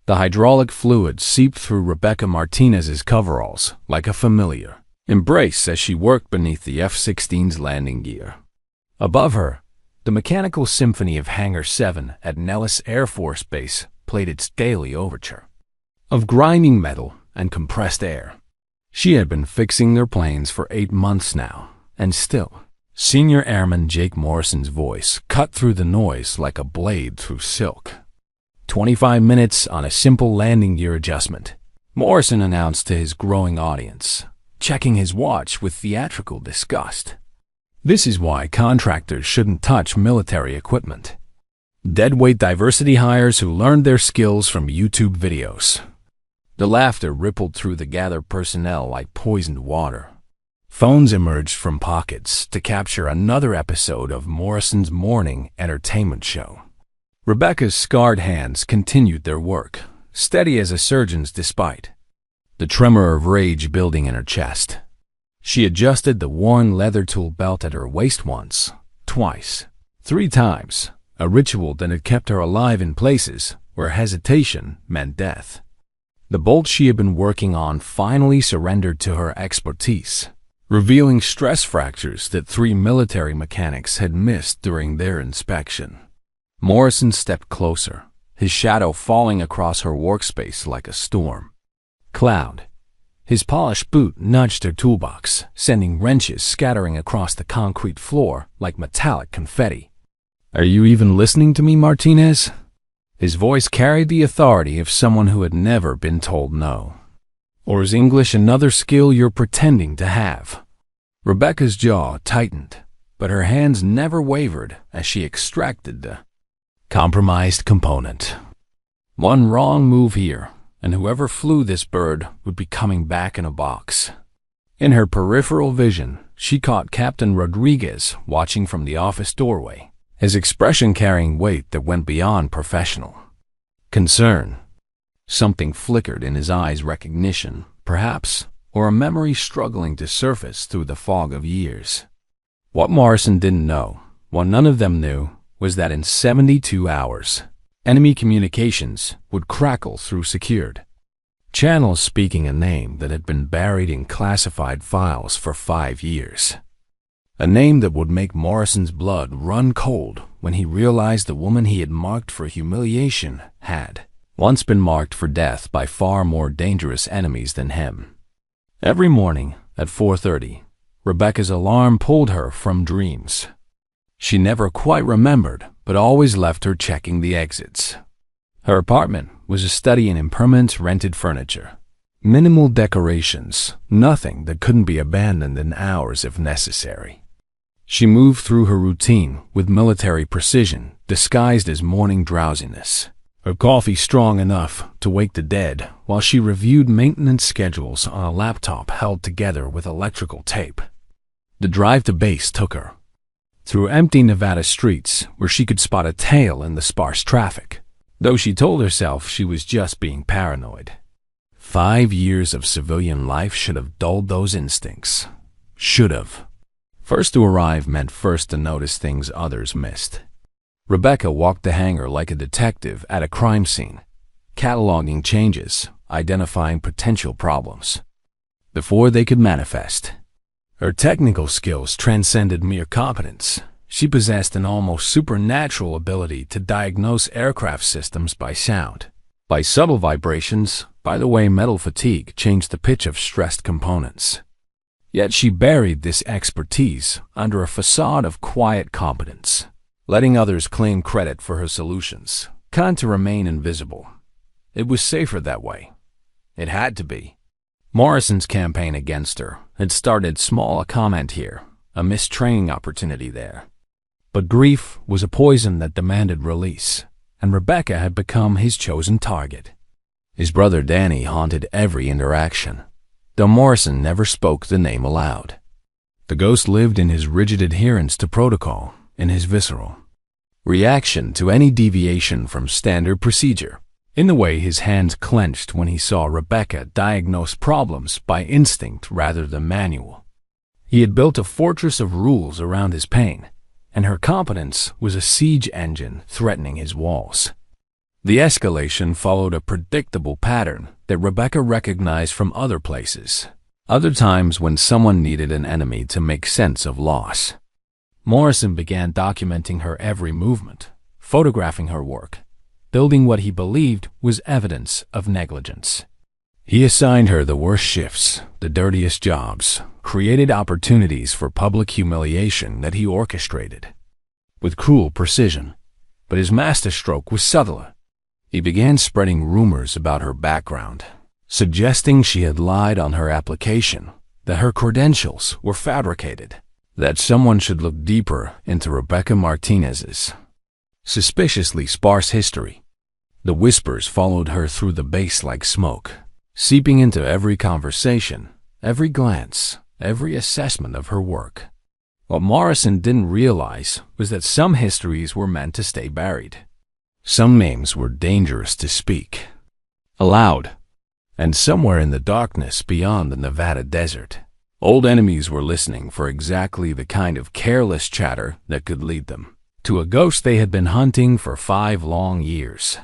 The hydraulic fluid seeped through Rebecca Martinez's coveralls like a familiar embrace as she worked beneath the F-16's landing gear. Above her, the mechanical symphony of Hangar 7 at Nellis Air Force Base played its daily overture of grinding metal and compressed air. She had been fixing their planes for 8 months now, and still, Senior Airman Jake Morrison's voice cut through the noise like a blade through silk. 25 minutes on a simple landing gear adjustment, Morrison announced to his growing audience, checking his watch with theatrical disgust. This is why contractors shouldn't touch military equipment. Deadweight diversity hires who learned their skills from YouTube videos. The laughter rippled through the gathered personnel like poisoned water. Phones emerged from pockets to capture another episode of Morrison's morning entertainment show. Rebecca's scarred hands continued their work, steady as a surgeon's despite the tremor of rage building in her chest. She adjusted the worn leather tool belt at her waist once, twice, 3 times, a ritual that had kept her alive in places where hesitation meant death. The bolt she had been working on finally surrendered to her expertise, revealing stress fractures that 3 military mechanics had missed during their inspection. Morrison stepped closer, his shadow falling across her workspace like a storm cloud. His polished boot nudged her toolbox, sending wrenches scattering across the concrete floor like metallic confetti. "Are you even listening to me, Martinez?" His voice carried the authority of someone who had never been told no. "Or is English another skill you're pretending to have?" Rebecca's jaw tightened, but her hands never wavered as she extracted the compromised component. One wrong move here, and whoever flew this bird would be coming back in a box. In her peripheral vision, she caught Captain Rodriguez watching from the office doorway, his expression carrying weight that went beyond professional concern. Something flickered in his eyes, recognition, perhaps, or a memory struggling to surface through the fog of years. What Morrison didn't know, what none of them knew, was that in 72 hours, enemy communications would crackle through secured channels speaking a name that had been buried in classified files for 5 years. A name that would make Morrison's blood run cold when he realized the woman he had marked for humiliation had once been marked for death by far more dangerous enemies than him. Every morning at 4:30, Rebecca's alarm pulled her from dreams she never quite remembered, but always left her checking the exits. Her apartment was a study in impermanent rented furniture. Minimal decorations, nothing that couldn't be abandoned in hours if necessary. She moved through her routine with military precision, disguised as morning drowsiness. Her coffee strong enough to wake the dead, while she reviewed maintenance schedules on a laptop held together with electrical tape. The drive to base took her through empty Nevada streets where she could spot a tail in the sparse traffic, though she told herself she was just being paranoid. 5 years of civilian life should have dulled those instincts. Should have. First to arrive meant first to notice things others missed. Rebecca walked the hangar like a detective at a crime scene, cataloging changes, identifying potential problems before they could manifest. Her technical skills transcended mere competence. She possessed an almost supernatural ability to diagnose aircraft systems by sound, by subtle vibrations, by the way metal fatigue changed the pitch of stressed components. Yet she buried this expertise under a facade of quiet competence, letting others claim credit for her solutions, kind to remain invisible. It was safer that way. It had to be. Morrison's campaign against her had started small, a comment here, a missed training opportunity there. But grief was a poison that demanded release, and Rebecca had become his chosen target. His brother Danny haunted every interaction, though Morrison never spoke the name aloud. The ghost lived in his rigid adherence to protocol, in his visceral reaction to any deviation from standard procedure, in the way his hands clenched when he saw Rebecca diagnose problems by instinct rather than manual. He had built a fortress of rules around his pain, and her competence was a siege engine threatening his walls. The escalation followed a predictable pattern that Rebecca recognized from other places, other times when someone needed an enemy to make sense of loss. Morrison began documenting her every movement, photographing her work, building what he believed was evidence of negligence. He assigned her the worst shifts, the dirtiest jobs, created opportunities for public humiliation that he orchestrated with cruel precision. But his masterstroke was subtler. He began spreading rumors about her background, suggesting she had lied on her application, that her credentials were fabricated, that someone should look deeper into Rebecca Martinez's suspiciously sparse history. The whispers followed her through the base like smoke, seeping into every conversation, every glance, every assessment of her work. What Morrison didn't realize was that some histories were meant to stay buried. Some names were dangerous to speak aloud, and somewhere in the darkness beyond the Nevada desert, old enemies were listening for exactly the kind of careless chatter that could lead them to a ghost they had been hunting for 5 long years.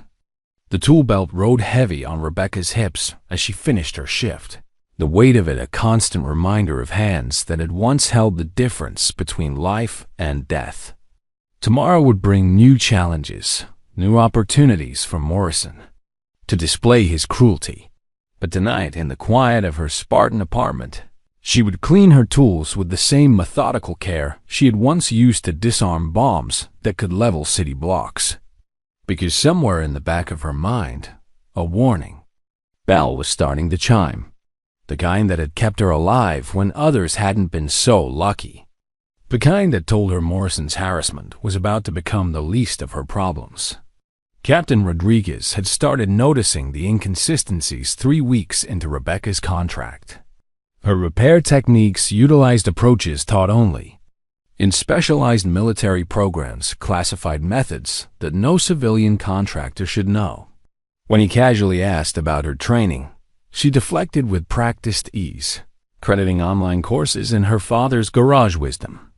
The tool belt rode heavy on Rebecca's hips as she finished her shift, the weight of it a constant reminder of hands that had once held the difference between life and death. Tomorrow would bring new challenges, new opportunities for Morrison to display his cruelty. But tonight, in the quiet of her Spartan apartment, she would clean her tools with the same methodical care she had once used to disarm bombs that could level city blocks. Because somewhere in the back of her mind, a warning bell was starting to chime, the kind that had kept her alive when others hadn't been so lucky, the kind that told her Morrison's harassment was about to become the least of her problems. Captain Rodriguez had started noticing the inconsistencies 3 weeks into Rebecca's contract. Her repair techniques utilized approaches taught only in specialized military programs, classified methods that no civilian contractor should know. When he casually asked about her training, she deflected with practiced ease, crediting online courses and her father's garage wisdom.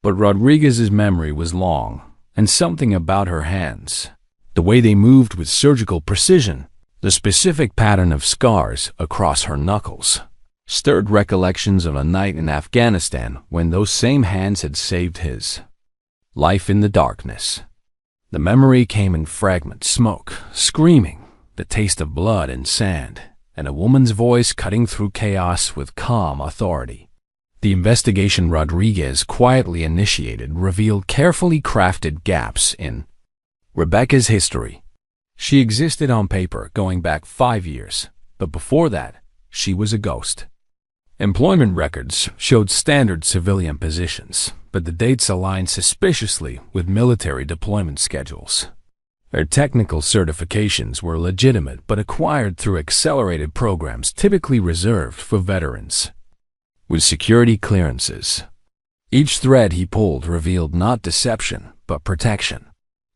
But Rodriguez's memory was long, and something about her hands, the way they moved with surgical precision, the specific pattern of scars across her knuckles, stirred recollections of a night in Afghanistan when those same hands had saved his life in the darkness. The memory came in fragments, smoke, screaming, the taste of blood and sand, and a woman's voice cutting through chaos with calm authority. The investigation Rodriguez quietly initiated revealed carefully crafted gaps in Rebecca's history. She existed on paper going back 5 years, but before that, she was a ghost. Employment records showed standard civilian positions, but the dates aligned suspiciously with military deployment schedules. Her technical certifications were legitimate but acquired through accelerated programs typically reserved for veterans with security clearances. Each thread he pulled revealed not deception, but protection.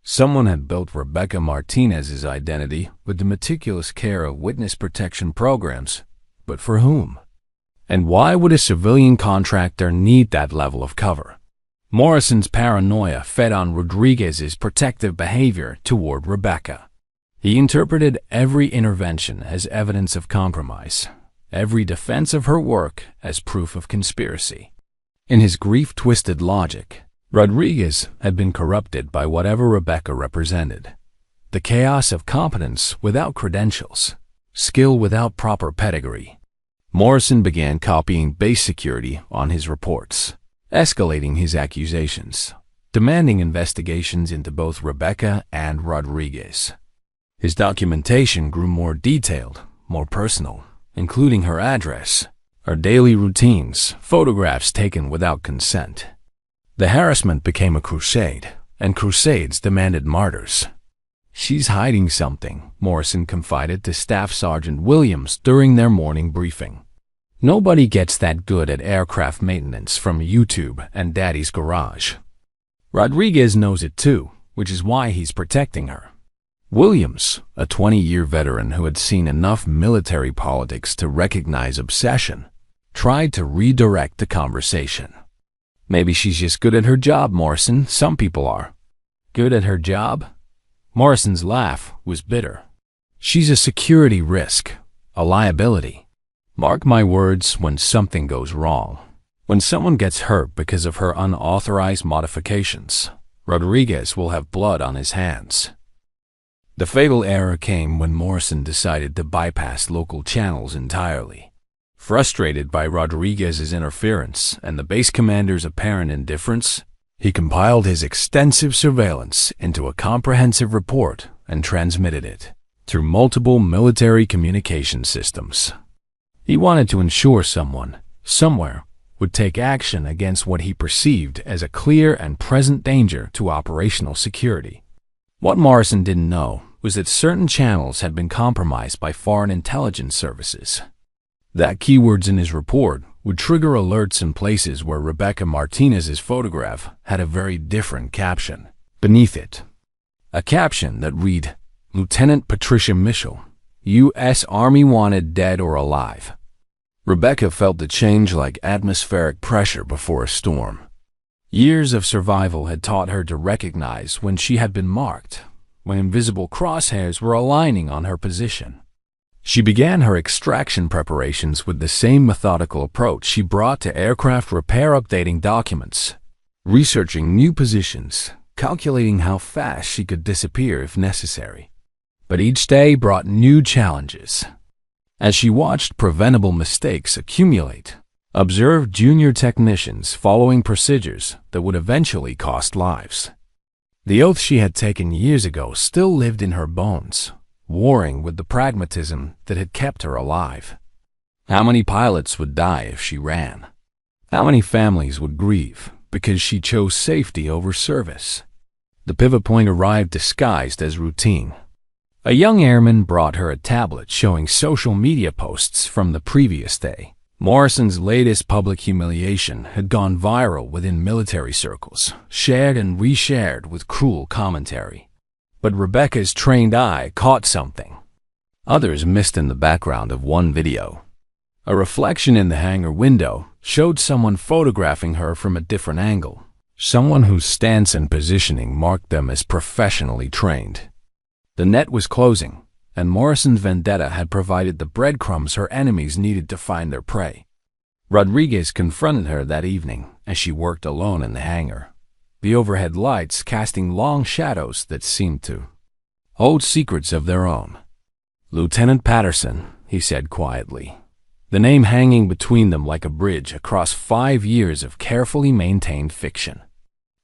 Someone had built Rebecca Martinez's identity with the meticulous care of witness protection programs, but for whom? And why would a civilian contractor need that level of cover? Morrison's paranoia fed on Rodriguez's protective behavior toward Rebecca. He interpreted every intervention as evidence of compromise, every defense of her work as proof of conspiracy. In his grief-twisted logic, Rodriguez had been corrupted by whatever Rebecca represented. The chaos of competence without credentials, skill without proper pedigree. Morrison began copying base security on his reports, escalating his accusations, demanding investigations into both Rebecca and Rodriguez. His documentation grew more detailed, more personal, including her address, her daily routines, photographs taken without consent. The harassment became a crusade, and crusades demanded martyrs. "She's hiding something," Morrison confided to Staff Sergeant Williams during their morning briefing. "Nobody gets that good at aircraft maintenance from YouTube and Daddy's garage. Rodriguez knows it too, which is why he's protecting her." Williams, a 20-year veteran who had seen enough military politics to recognize obsession, tried to redirect the conversation. "Maybe she's just good at her job, Morrison. Some people are." "Good at her job? Morrison's laugh was bitter. "She's a security risk, a liability. Mark my words, when something goes wrong, when someone gets hurt because of her unauthorized modifications, Rodriguez will have blood on his hands." The fatal error came when Morrison decided to bypass local channels entirely. Frustrated by Rodriguez's interference and the base commander's apparent indifference, he compiled his extensive surveillance into a comprehensive report and transmitted it through multiple military communication systems. He wanted to ensure someone, somewhere, would take action against what he perceived as a clear and present danger to operational security. What Morrison didn't know was that certain channels had been compromised by foreign intelligence services. That keywords in his report would trigger alerts in places where Rebecca Martinez's photograph had a very different caption beneath it. A caption that read, "Lieutenant Patricia Mitchell, U.S. Army wanted dead or alive." Rebecca felt the change like atmospheric pressure before a storm. Years of survival had taught her to recognize when she had been marked, when invisible crosshairs were aligning on her position. She began her extraction preparations with the same methodical approach she brought to aircraft repair, updating documents, researching new positions, calculating how fast she could disappear if necessary. But each day brought new challenges. As she watched preventable mistakes accumulate, observed junior technicians following procedures that would eventually cost lives, the oath she had taken years ago still lived in her bones, warring with the pragmatism that had kept her alive. How many pilots would die if she ran? How many families would grieve because she chose safety over service? The pivot point arrived disguised as routine. A young airman brought her a tablet showing social media posts from the previous day. Morrison's latest public humiliation had gone viral within military circles, shared and reshared with cruel commentary. But Rebecca's trained eye caught something others missed in the background of one video. A reflection in the hangar window showed someone photographing her from a different angle, someone whose stance and positioning marked them as professionally trained. The net was closing, and Morrison's vendetta had provided the breadcrumbs her enemies needed to find their prey. Rodriguez confronted her that evening as she worked alone in the hangar, the overhead lights casting long shadows that seemed to hold secrets of their own. "Lieutenant Patterson," he said quietly, the name hanging between them like a bridge across 5 years of carefully maintained fiction.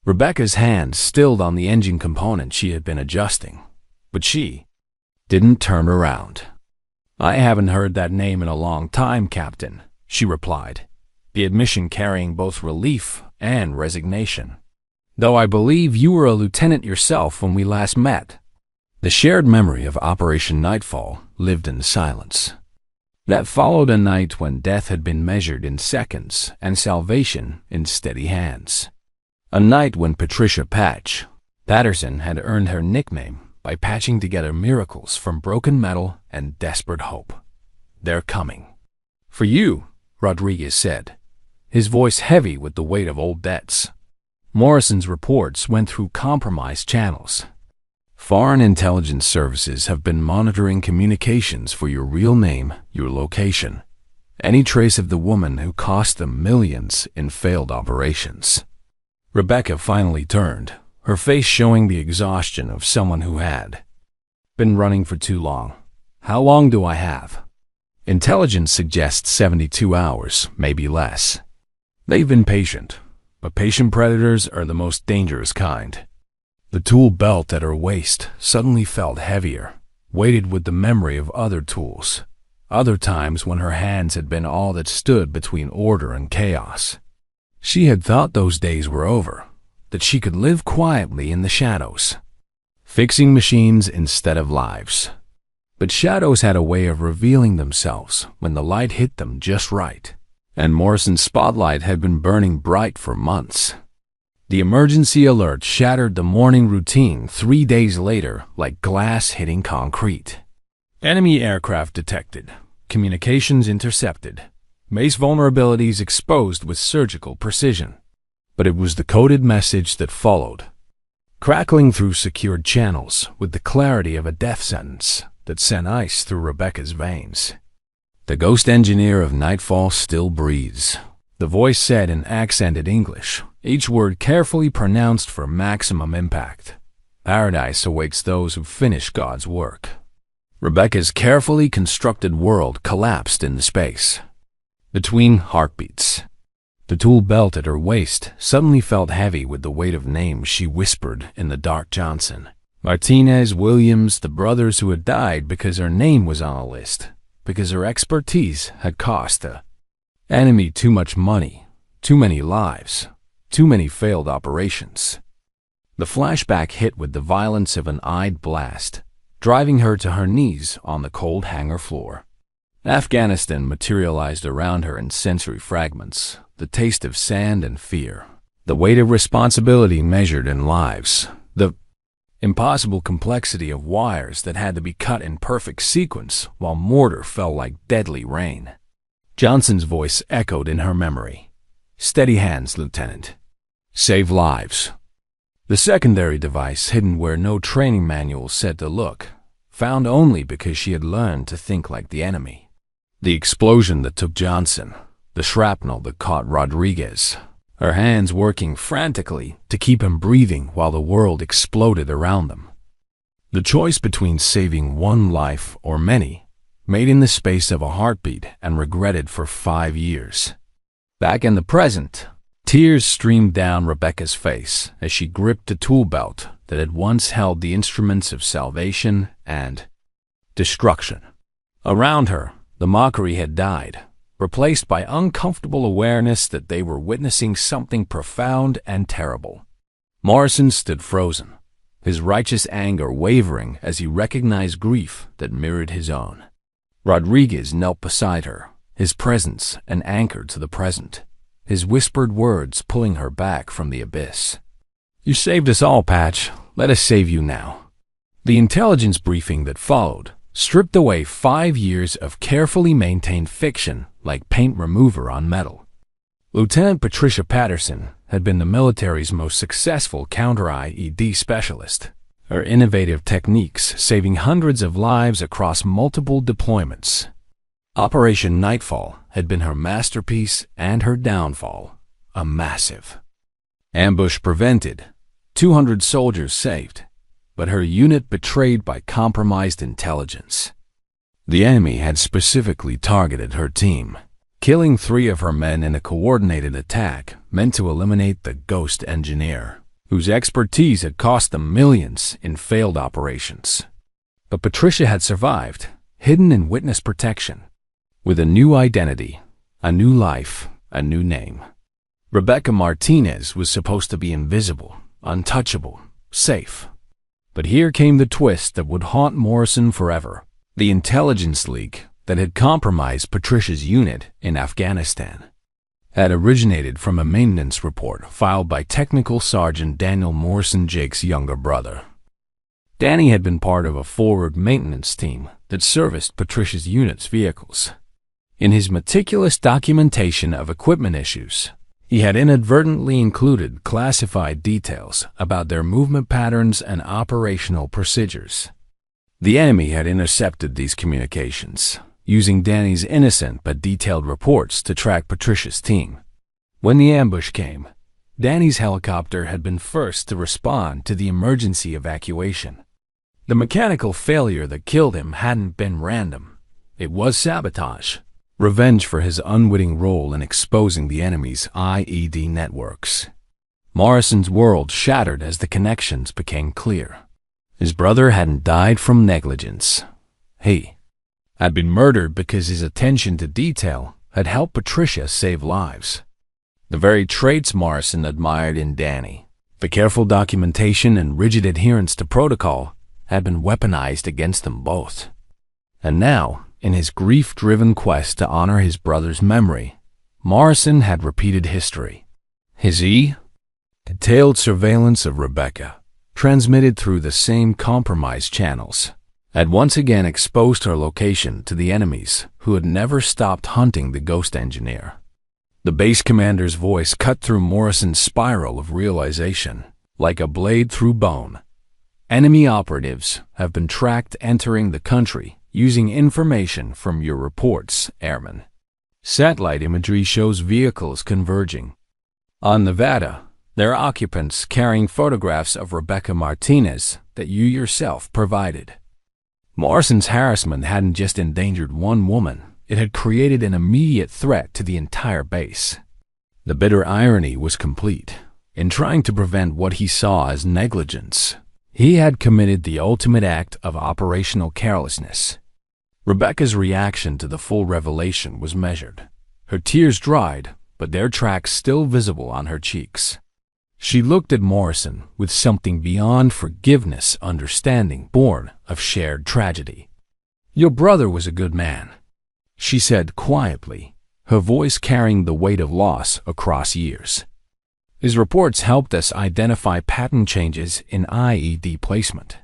Rebecca's hand stilled on the engine component she had been adjusting, but she didn't turn around. "I haven't heard that name in a long time, Captain," she replied, the admission carrying both relief and resignation. "Though I believe you were a lieutenant yourself when we last met." The shared memory of Operation Nightfall lived in silence. That followed a night when death had been measured in seconds and salvation in steady hands. A night when Patricia Patterson had earned her nickname by patching together miracles from broken metal and desperate hope. "They're coming." "For you," Rodriguez said, his voice heavy with the weight of old debts. Morrison's reports went through compromised channels. "Foreign intelligence services have been monitoring communications for your real name, your location, any trace of the woman who cost them millions in failed operations." Rebecca finally turned, her face showing the exhaustion of someone who had been running for too long. "How long do I have?" "Intelligence suggests 72 hours, maybe less." They've been patient, but patient predators are the most dangerous kind. The tool belt at her waist suddenly felt heavier, weighted with the memory of other tools, other times when her hands had been all that stood between order and chaos. She had thought those days were over, that she could live quietly in the shadows, fixing machines instead of lives. But shadows had a way of revealing themselves when the light hit them just right, and Morrison's spotlight had been burning bright for months. The emergency alert shattered the morning routine 3 days later like glass hitting concrete. Enemy aircraft detected, communications intercepted, base vulnerabilities exposed with surgical precision. But it was the coded message that followed. crackling through secured channels with the clarity of a death sentence that sent ice through Rebecca's veins. "The ghost engineer of Nightfall still breathes," the voice said in accented English, each word carefully pronounced for maximum impact. "Paradise awaits those who finish God's work." Rebecca's carefully constructed world collapsed into space. Between heartbeats, the tool belt at her waist suddenly felt heavy with the weight of names she whispered in the dark. Johnson, Martinez, Williams, the brothers who had died because her name was on a list, because her expertise had cost the enemy too much money, too many lives, too many failed operations. The flashback hit with the violence of an eyed blast, driving her to her knees on the cold hangar floor. Afghanistan materialized around her in sensory fragments, the taste of sand and fear, the weight of responsibility measured in lives, the impossible complexity of wires that had to be cut in perfect sequence while mortar fell like deadly rain. Johnson's voice echoed in her memory. "Steady hands, Lieutenant. Save lives." The secondary device, hidden where no training manual said to look, found only because she had learned to think like the enemy. The explosion that took Johnson, the shrapnel that caught Rodriguez, her hands working frantically to keep him breathing while the world exploded around them. The choice between saving one life or many, made in the space of a heartbeat and regretted for 5 years. Back in the present, tears streamed down Rebecca's face as she gripped the tool belt that had once held the instruments of salvation and destruction. Around her, the mockery had died, replaced by uncomfortable awareness that they were witnessing something profound and terrible. Morrison stood frozen, his righteous anger wavering as he recognized grief that mirrored his own. Rodriguez knelt beside her, his presence an anchor to the present, his whispered words pulling her back from the abyss. "You saved us all, Patch. Let us save you now." The intelligence briefing that followed stripped away 5 years of carefully maintained fiction like paint remover on metal. Lieutenant Patricia Patterson had been the military's most successful counter-IED specialist, her innovative techniques saving hundreds of lives across multiple deployments. Operation Nightfall had been her masterpiece and her downfall, a massive ambush prevented, 200 soldiers saved, but her unit betrayed by compromised intelligence. The enemy had specifically targeted her team, killing 3 of her men in a coordinated attack meant to eliminate the ghost engineer, whose expertise had cost them millions in failed operations. But Patricia had survived, hidden in witness protection, with a new identity, a new life, a new name. Rebecca Martinez was supposed to be invisible, untouchable, safe. But here came the twist that would haunt Morrison forever. The intelligence leak that had compromised Patricia's unit in Afghanistan had originated from a maintenance report filed by Technical Sergeant Daniel Morrison, Jake's younger brother. Danny had been part of a forward maintenance team that serviced Patricia's unit's vehicles. In his meticulous documentation of equipment issues, he had inadvertently included classified details about their movement patterns and operational procedures. The enemy had intercepted these communications, using Danny's innocent but detailed reports to track Patricia's team. When the ambush came, Danny's helicopter had been first to respond to the emergency evacuation. The mechanical failure that killed him hadn't been random. It was sabotage, revenge for his unwitting role in exposing the enemy's IED networks. Morrison's world shattered as the connections became clear. His brother hadn't died from negligence. He had been murdered because his attention to detail had helped Patricia save lives. The very traits Morrison admired in Danny, the careful documentation and rigid adherence to protocol, had been weaponized against them both. And now, in his grief-driven quest to honor his brother's memory, Morrison had repeated history. His detailed surveillance of Rebecca, transmitted through the same compromised channels, had once again exposed her location to the enemies who had never stopped hunting the ghost engineer. The base commander's voice cut through Morrison's spiral of realization, like a blade through bone. Enemy operatives have been tracked entering the country using information from your reports, Airman. Satellite imagery shows vehicles converging. On Nevada, their occupants carrying photographs of Rebecca Martinez that you yourself provided. Morrison's harassment hadn't just endangered one woman, it had created an immediate threat to the entire base. The bitter irony was complete. In trying to prevent what he saw as negligence, he had committed the ultimate act of operational carelessness. Rebecca's reaction to the full revelation was measured. Her tears dried, but their tracks still visible on her cheeks. She looked at Morrison with something beyond forgiveness, understanding born of shared tragedy. "Your brother was a good man," she said quietly, her voice carrying the weight of loss across years. "His reports helped us identify pattern changes in IED placement.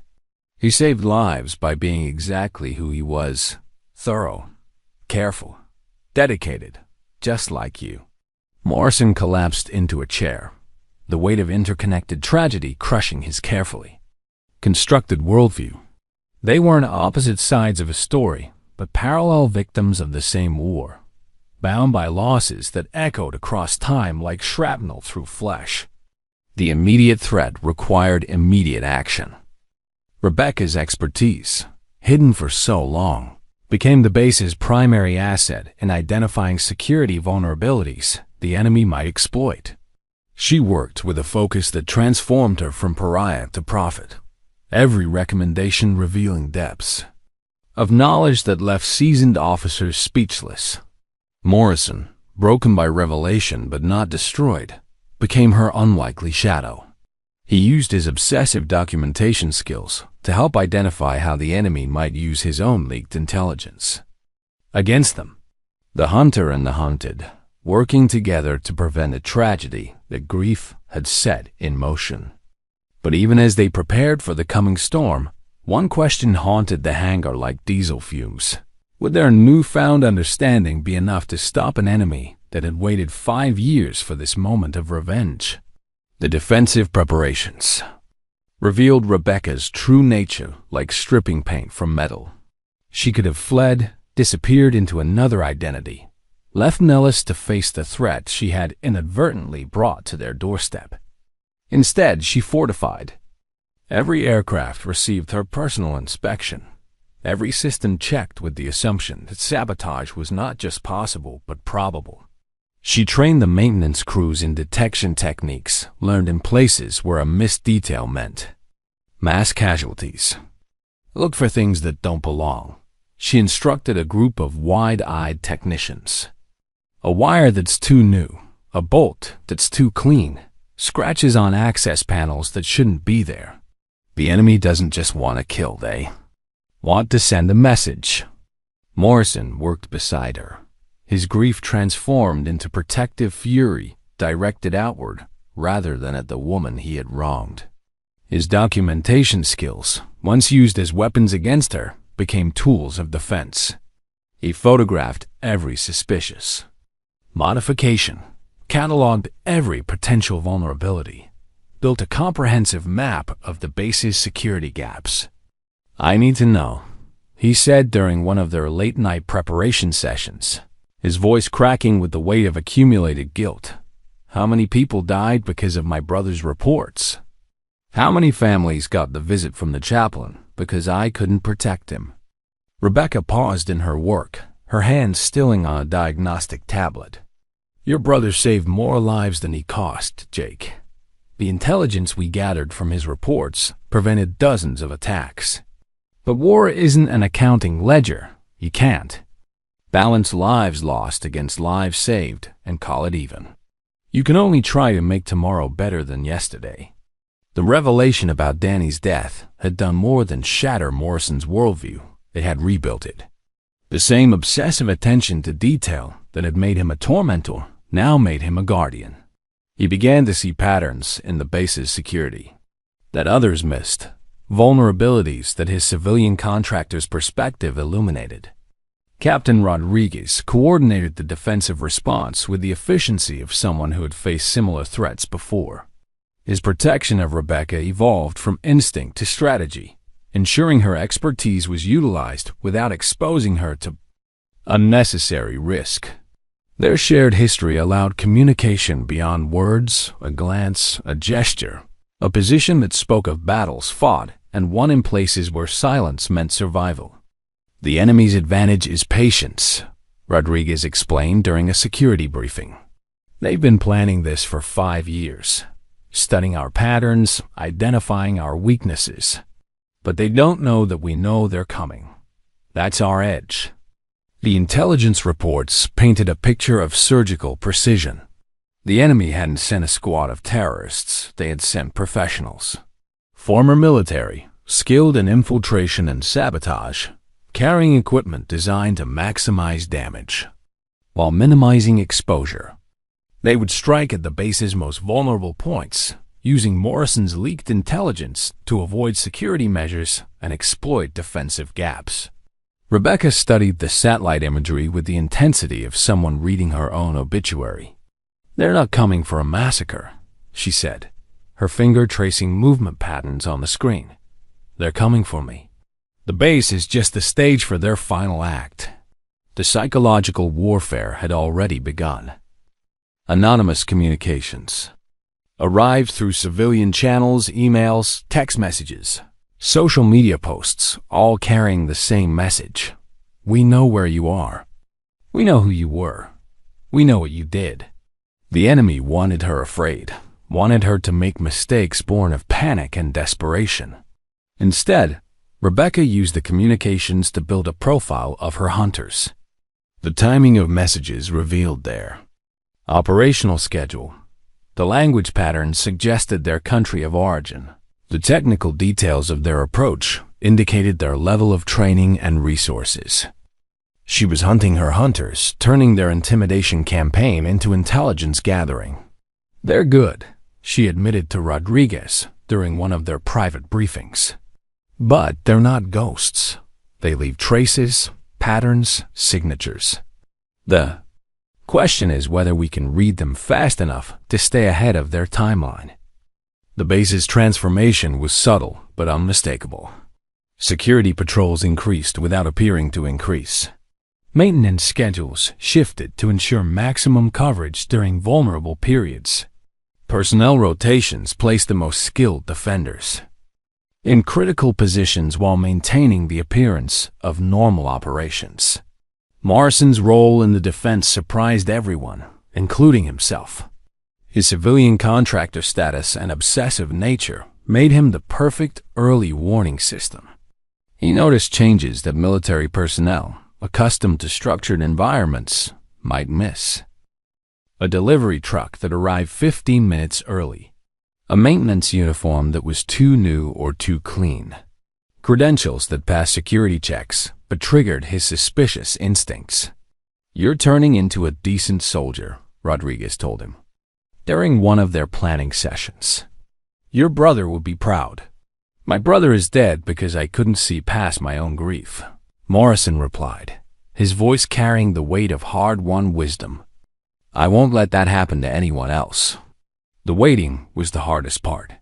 He saved lives by being exactly who he was, thorough, careful, dedicated, just like you." Morrison collapsed into a chair, the weight of interconnected tragedy crushing his carefully constructed worldview. They weren't opposite sides of a story, but parallel victims of the same war, bound by losses that echoed across time like shrapnel through flesh. The immediate threat required immediate action. Rebecca's expertise, hidden for so long, became the base's primary asset in identifying security vulnerabilities the enemy might exploit. She worked with a focus that transformed her from pariah to prophet, every recommendation revealing depths of knowledge that left seasoned officers speechless. Morrison, broken by revelation but not destroyed, became her unlikely shadow. He used his obsessive documentation skills to help identify how the enemy might use his own leaked intelligence against them. The hunter and the hunted, working together to prevent a tragedy that grief had set in motion. But even as they prepared for the coming storm, one question haunted the hangar like diesel fumes. Would their newfound understanding be enough to stop an enemy that had waited 5 years for this moment of revenge? The defensive preparations revealed Rebecca's true nature like stripping paint from metal. She could have fled, disappeared into another identity, left Nellis to face the threat she had inadvertently brought to their doorstep. Instead, she fortified. Every aircraft received her personal inspection. Every system checked with the assumption that sabotage was not just possible but probable. She trained the maintenance crews in detection techniques learned in places where a missed detail meant mass casualties. Look for things that don't belong. She instructed a group of wide-eyed technicians. A wire that's too new, a bolt that's too clean, scratches on access panels that shouldn't be there. The enemy doesn't just want to kill, they want to send a message. Morrison worked beside her, his grief transformed into protective fury directed outward rather than at the woman he had wronged. His documentation skills, once used as weapons against her, became tools of defense. He photographed every suspicious modification, cataloged every potential vulnerability, built a comprehensive map of the base's security gaps. "I need to know," he said during one of their late-night preparation sessions, his voice cracking with the weight of accumulated guilt. "How many people died because of my brother's reports? How many families got the visit from the chaplain because I couldn't protect him?" Rebecca paused in her work, her hand stilling on a diagnostic tablet. "Your brother saved more lives than he cost, Jake. The intelligence we gathered from his reports prevented dozens of attacks. But war isn't an accounting ledger. You can't balance lives lost against lives saved and call it even. You can only try to make tomorrow better than yesterday." The revelation about Danny's death had done more than shatter Morrison's worldview. It had rebuilt it. The same obsessive attention to detail that had made him a tormentor now made him a guardian. He began to see patterns in the base's security that others missed, vulnerabilities that his civilian contractor's perspective illuminated. Captain Rodriguez coordinated the defensive response with the efficiency of someone who had faced similar threats before. His protection of Rebecca evolved from instinct to strategy, ensuring her expertise was utilized without exposing her to unnecessary risk. Their shared history allowed communication beyond words, a glance, a gesture, a position that spoke of battles fought and won in places where silence meant survival. The enemy's advantage is patience, Rodriguez explained during a security briefing. They've been planning this for 5 years, studying our patterns, identifying our weaknesses. But they don't know that we know they're coming. That's our edge. The intelligence reports painted a picture of surgical precision. The enemy hadn't sent a squad of terrorists, they had sent professionals. Former military, skilled in infiltration and sabotage, carrying equipment designed to maximize damage, while minimizing exposure. They would strike at the base's most vulnerable points, using Morrison's leaked intelligence to avoid security measures and exploit defensive gaps. Rebecca studied the satellite imagery with the intensity of someone reading her own obituary. "They're not coming for a massacre," she said, her finger tracing movement patterns on the screen. "They're coming for me. The base is just the stage for their final act." The psychological warfare had already begun. Anonymous communications arrived through civilian channels, emails, text messages, social media posts, all carrying the same message. "We know where you are. We know who you were. We know what you did." The enemy wanted her afraid, wanted her to make mistakes born of panic and desperation. Instead, Rebecca used the communications to build a profile of her hunters. The timing of messages revealed their operational schedule. The language patterns suggested their country of origin. The technical details of their approach indicated their level of training and resources. She was hunting her hunters, turning their intimidation campaign into intelligence gathering. "They're good," she admitted to Rodriguez during one of their private briefings. "But they're not ghosts. They leave traces, patterns, signatures. The question is whether we can read them fast enough to stay ahead of their timeline." The base's transformation was subtle but unmistakable. Security patrols increased without appearing to increase. Maintenance schedules shifted to ensure maximum coverage during vulnerable periods. Personnel rotations placed the most skilled defenders in critical positions while maintaining the appearance of normal operations. Morrison's role in the defense surprised everyone, including himself. His civilian contractor status and obsessive nature made him the perfect early warning system. He noticed changes that military personnel, accustomed to structured environments, might miss. A delivery truck that arrived 15 minutes early. A maintenance uniform that was too new or too clean. Credentials that passed security checks but triggered his suspicious instincts. "You're turning into a decent soldier," Rodriguez told him during one of their planning sessions. "Your brother would be proud." "My brother is dead because I couldn't see past my own grief," Morrison replied, his voice carrying the weight of hard-won wisdom. "I won't let that happen to anyone else." The waiting was the hardest part.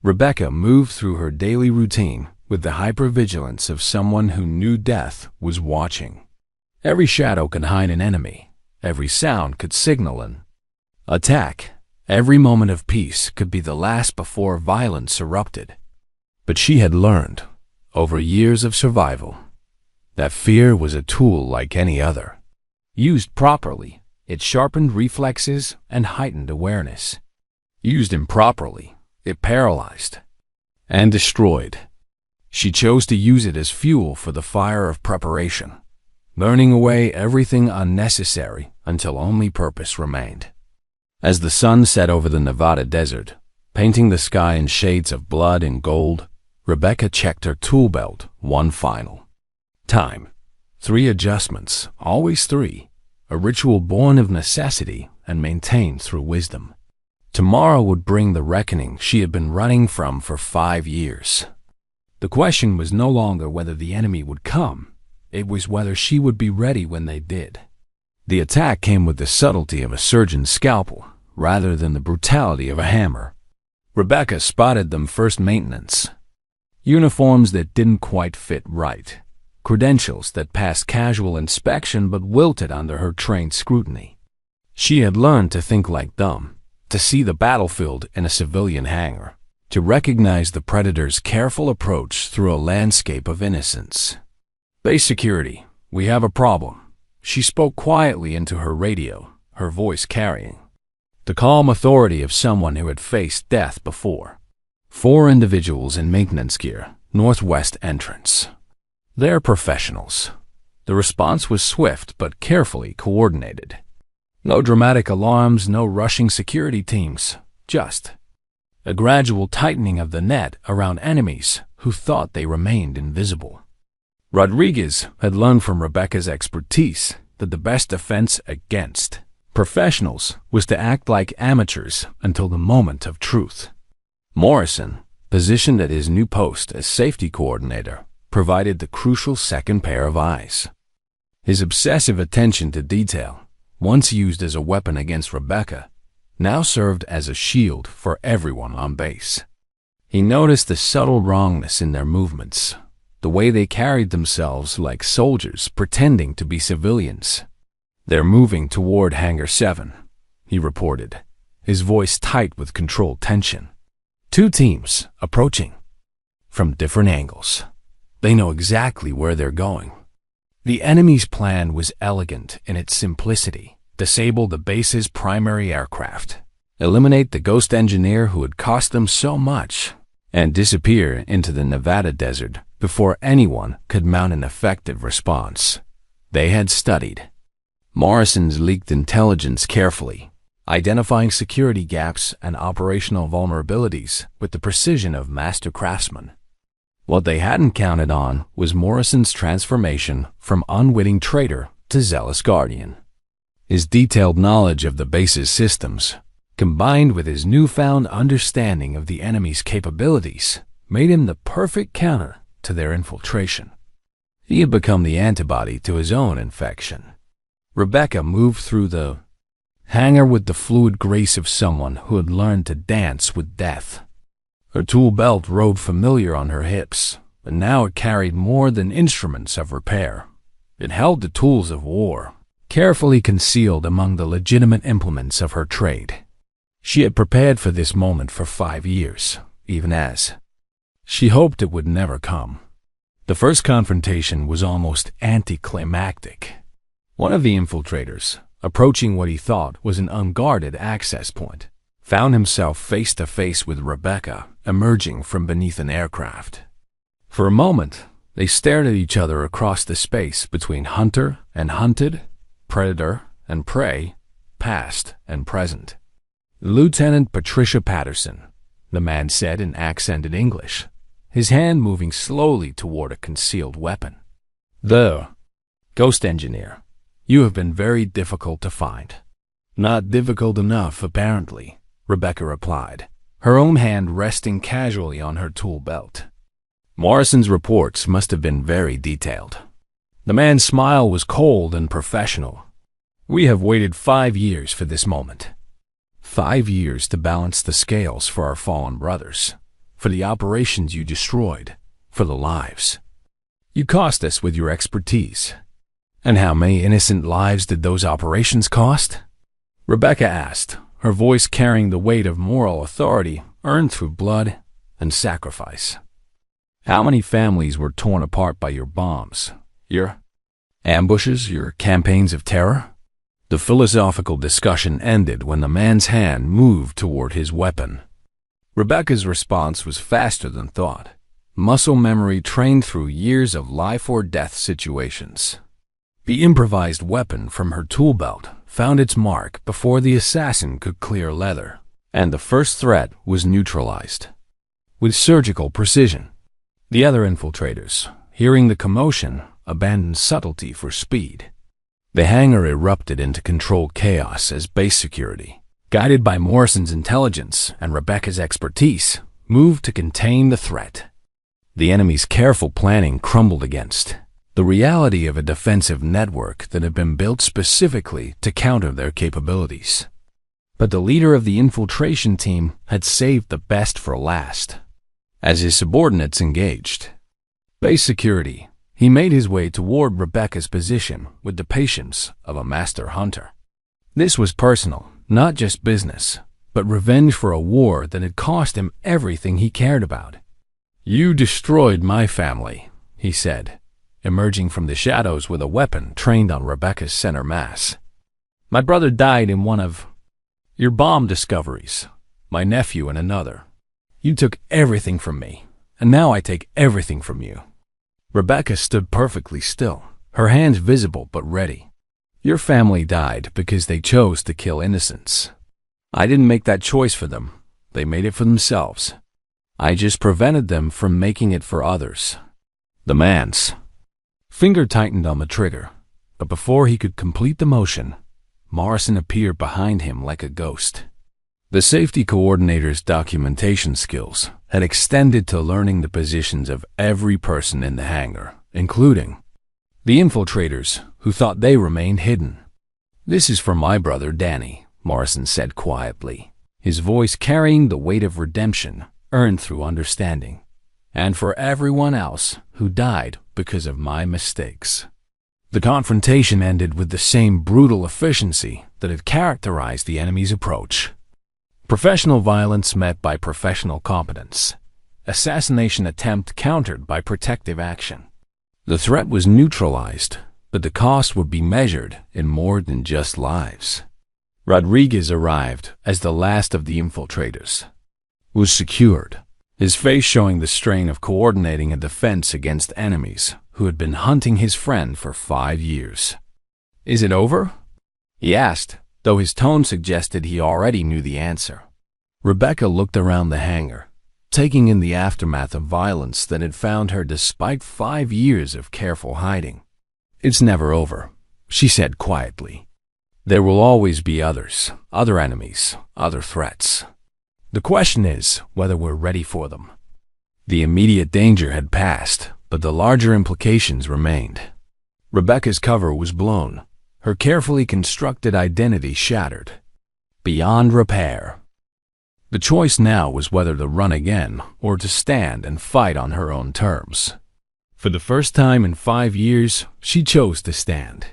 Rebecca moved through her daily routine with the hypervigilance of someone who knew death was watching. Every shadow could hide an enemy. Every sound could signal an attack. Every moment of peace could be the last before violence erupted. But she had learned, over years of survival, that fear was a tool like any other. Used properly, it sharpened reflexes and heightened awareness. Used improperly, it paralyzed and destroyed. She chose to use it as fuel for the fire of preparation, burning away everything unnecessary until only purpose remained. As the sun set over the Nevada desert, painting the sky in shades of blood and gold, Rebecca checked her tool belt one final time. 3 adjustments, always 3, a ritual born of necessity and maintained through wisdom. Tomorrow would bring the reckoning she had been running from for 5 years. The question was no longer whether the enemy would come, it was whether she would be ready when they did. The attack came with the subtlety of a surgeon's scalpel, rather than the brutality of a hammer. Rebecca spotted them first maintenance. Uniforms that didn't quite fit right. Credentials that passed casual inspection but wilted under her trained scrutiny. She had learned to think like them, to see the battlefield in a civilian hangar, to recognize the predator's careful approach through a landscape of innocence. "Base security, we have a problem," she spoke quietly into her radio, her voice carrying the calm authority of someone who had faced death before. 4 individuals in maintenance gear, northwest entrance. They're professionals. The response was swift but carefully coordinated. No dramatic alarms, no rushing security teams, just a gradual tightening of the net around enemies who thought they remained invisible. Rodriguez had learned from Rebecca's expertise that the best defense against professionals was to act like amateurs until the moment of truth. Morrison, positioned at his new post as safety coordinator, provided the crucial second pair of eyes. His obsessive attention to detail, once used as a weapon against Rebecca, now served as a shield for everyone on base. He noticed the subtle wrongness in their movements, the way they carried themselves like soldiers pretending to be civilians. "They're moving toward Hangar 7, he reported, his voice tight with controlled tension. 2 teams approaching from different angles. They know exactly where they're going. The enemy's plan was elegant in its simplicity. Disable the base's primary aircraft, eliminate the ghost engineer who had cost them so much, and disappear into the Nevada desert before anyone could mount an effective response. They had studied Morrison's leaked intelligence carefully, identifying security gaps and operational vulnerabilities with the precision of master craftsmen. What they hadn't counted on was Morrison's transformation from unwitting traitor to zealous guardian. His detailed knowledge of the base's systems, combined with his newfound understanding of the enemy's capabilities, made him the perfect counter to their infiltration. He had become the antibody to his own infection. Rebecca moved through the hangar with the fluid grace of someone who had learned to dance with death. Her tool belt rode familiar on her hips, but now it carried more than instruments of repair. It held the tools of war, carefully concealed among the legitimate implements of her trade. She had prepared for this moment for 5 years, even as she hoped it would never come. The first confrontation was almost anticlimactic. One of the infiltrators, approaching what he thought was an unguarded access point, found himself face to face with Rebecca emerging from beneath an aircraft. For a moment, they stared at each other across the space between hunter and hunted, predator and prey, past and present. "Lieutenant Patricia Patterson," the man said in accented English, his hand moving slowly toward a concealed weapon. "The ghost engineer. You have been very difficult to find." "Not difficult enough, apparently," Rebecca replied, her own hand resting casually on her tool belt. Morrison's reports must have been very detailed. The man's smile was cold and professional. "We have waited 5 years for this moment. 5 years to balance the scales for our fallen brothers, for the operations you destroyed, for the lives you cost us with your expertise." "And how many innocent lives did those operations cost?" Rebecca asked, her voice carrying the weight of moral authority earned through blood and sacrifice. "How many families were torn apart by your bombs, your ambushes, your campaigns of terror?" The philosophical discussion ended when the man's hand moved toward his weapon. Rebecca's response was faster than thought, muscle memory trained through years of life-or-death situations. The improvised weapon from her tool belt found its mark before the assassin could clear leather, and the first threat was neutralized with surgical precision. The other infiltrators, hearing the commotion, abandoned subtlety for speed. The hangar erupted into controlled chaos as base security, guided by Morrison's intelligence and Rebecca's expertise, moved to contain the threat. The enemy's careful planning crumbled against the reality of a defensive network that had been built specifically to counter their capabilities. But the leader of the infiltration team had saved the best for last. As his subordinates engaged base security, he made his way toward Rebecca's position with the patience of a master hunter. This was personal, not just business, but revenge for a war that had cost him everything he cared about. "You destroyed my family," he said, emerging from the shadows with a weapon trained on Rebecca's center mass. "My brother died in one of your bomb discoveries, my nephew in another. You took everything from me, and now I take everything from you." Rebecca stood perfectly still, her hands visible but ready. "Your family died because they chose to kill innocents. I didn't make that choice for them. They made it for themselves. I just prevented them from making it for others." The man's finger tightened on the trigger, but before he could complete the motion, Morrison appeared behind him like a ghost. The safety coordinator's documentation skills had extended to learning the positions of every person in the hangar, including the infiltrators who thought they remained hidden. "This is for my brother Danny," Morrison said quietly, his voice carrying the weight of redemption earned through understanding, "and for everyone else who died because of my mistakes." The confrontation ended with the same brutal efficiency that had characterized the enemy's approach. Professional violence met by professional competence. Assassination attempt countered by protective action. The threat was neutralized, but the cost would be measured in more than just lives. Rodriguez arrived as the last of the infiltrators. Was secured, his face showing the strain of coordinating a defense against enemies who had been hunting his friend for 5 years. "Is it over?" he asked, though his tone suggested he already knew the answer. Rebecca looked around the hangar, taking in the aftermath of violence that had found her despite 5 years of careful hiding. "It's never over," she said quietly. "There will always be others, other enemies, other threats. The question is whether we're ready for them." The immediate danger had passed, but the larger implications remained. Rebecca's cover was blown, her carefully constructed identity shattered, beyond repair. The choice now was whether to run again or to stand and fight on her own terms. For the first time in 5 years, she chose to stand.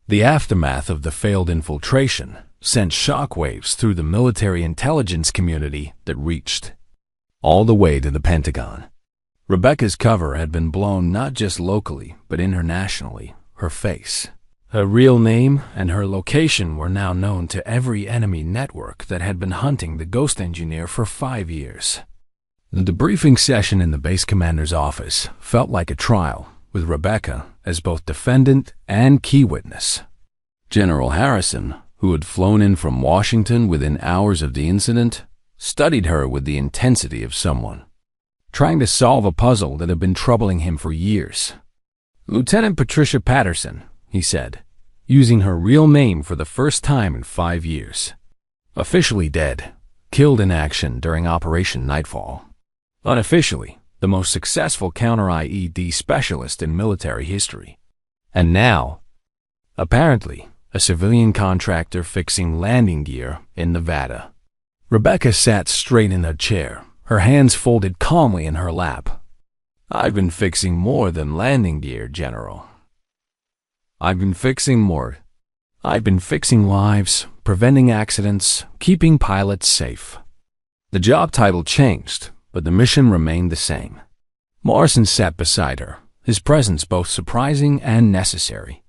The aftermath of the failed infiltration sent shockwaves through the military intelligence community that reached all the way to the Pentagon. Rebecca's cover had been blown not just locally, but internationally. Her face, her real name, and her location were now known to every enemy network that had been hunting the ghost engineer for 5 years. The debriefing session in the base commander's office felt like a trial, with Rebecca as both defendant and key witness. General Harrison, who had flown in from Washington within hours of the incident, studied her with the intensity of someone trying to solve a puzzle that had been troubling him for years. "Lieutenant Patricia Patterson," he said, using her real name for the first time in 5 years. Officially dead, killed in action during Operation Nightfall. Unofficially, the most successful counter-IED specialist in military history. And now, apparently, a civilian contractor fixing landing gear in Nevada. Rebecca sat straight in her chair, her hands folded calmly in her lap. "I've been fixing more than landing gear, General. I've been fixing more. I've been fixing lives, preventing accidents, keeping pilots safe." The job title changed, but the mission remained the same. Morrison sat beside her, his presence both surprising and necessary.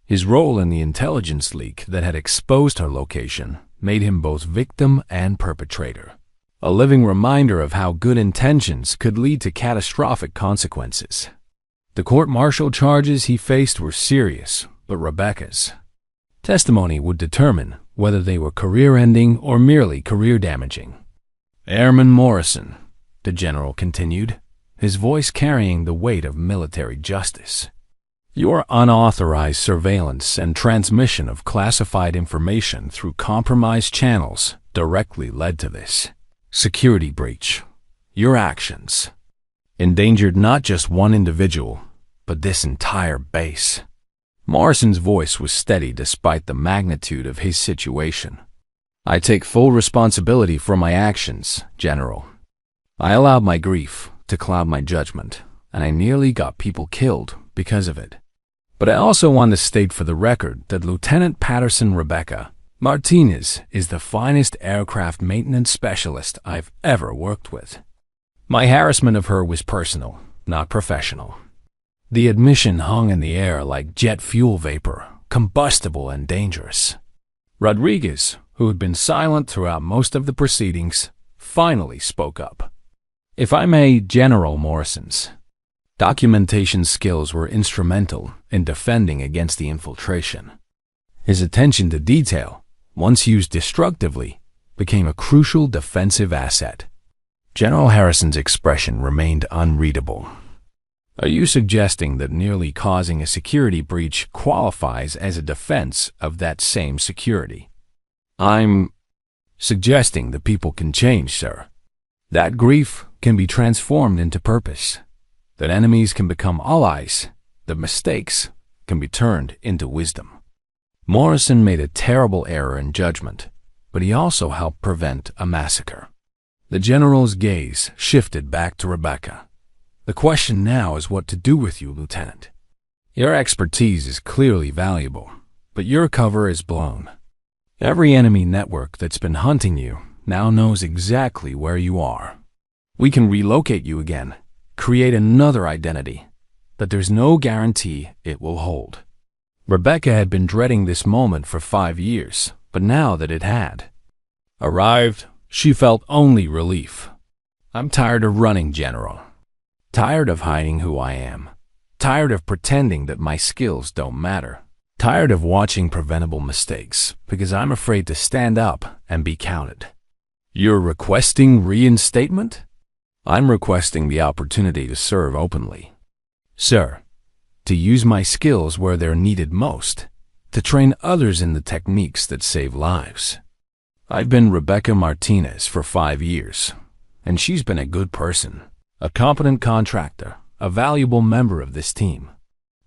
His role in the intelligence leak that had exposed her location made him both victim and perpetrator, a living reminder of how good intentions could lead to catastrophic consequences. The court-martial charges he faced were serious, but Rebecca's testimony would determine whether they were career-ending or merely career-damaging. "Airman Morrison," the general continued, his voice carrying the weight of military justice, "your unauthorized surveillance and transmission of classified information through compromised channels directly led to this security breach. Your actions endangered not just one individual, but this entire base." Morrison's voice was steady despite the magnitude of his situation. I take full responsibility for my actions, General. I allowed my grief to cloud my judgment, and I nearly got people killed because of it. But I also want to state for the record that Lieutenant Patterson Rebecca Martinez is the finest aircraft maintenance specialist I've ever worked with. My harassment of her was personal, not professional. The admission hung in the air like jet fuel vapor, combustible and dangerous. Rodriguez, who had been silent throughout most of the proceedings, finally spoke up. If I may, General Morrison's documentation skills were instrumental in defending against the infiltration. His attention to detail, once used destructively, became a crucial defensive asset. General Harrison's expression remained unreadable. Are you suggesting that nearly causing a security breach qualifies as a defense of that same security? I'm suggesting that people can change, sir. That grief can be transformed into purpose. That enemies can become allies. That mistakes can be turned into wisdom. Morrison made a terrible error in judgment, but he also helped prevent a massacre. The general's gaze shifted back to Rebecca. The question now is what to do with you, Lieutenant. Your expertise is clearly valuable, but your cover is blown. Every enemy network that's been hunting you now knows exactly where you are. We can relocate you again, create another identity, but there's no guarantee it will hold. Rebecca had been dreading this moment for 5 years, but now that it had arrived, she felt only relief. I'm tired of running, General. Tired of hiding who I am. Tired of pretending that my skills don't matter. Tired of watching preventable mistakes because I'm afraid to stand up and be counted. You're requesting reinstatement? I'm requesting the opportunity to serve openly. Sir, to use my skills where they're needed most, to train others in the techniques that save lives. I've been Rebecca Martinez for 5 years, and she's been a good person, a competent contractor, a valuable member of this team.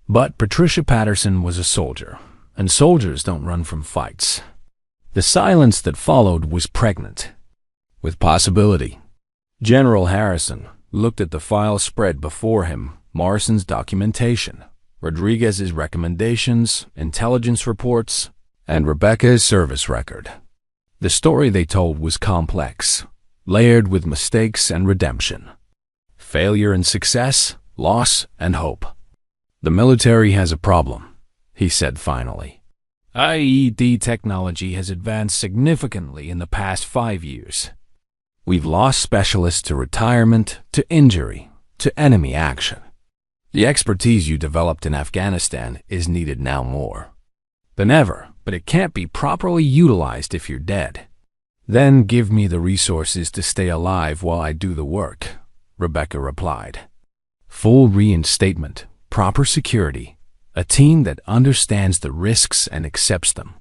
But Patricia Patterson was a soldier, and soldiers don't run from fights. The silence that followed was pregnant with possibility. General Harrison looked at the file spread before him, Morrison's documentation, Rodriguez's recommendations, intelligence reports, and Rebecca's service record. The story they told was complex, layered with mistakes and redemption. Failure and success, loss and hope. The military has a problem, he said finally. IED technology has advanced significantly in the past 5 years. We've lost specialists to retirement, to injury, to enemy action. The expertise you developed in Afghanistan is needed now more than ever, but it can't be properly utilized if you're dead. Then give me the resources to stay alive while I do the work, Rebecca replied. Full reinstatement, proper security, a team that understands the risks and accepts them.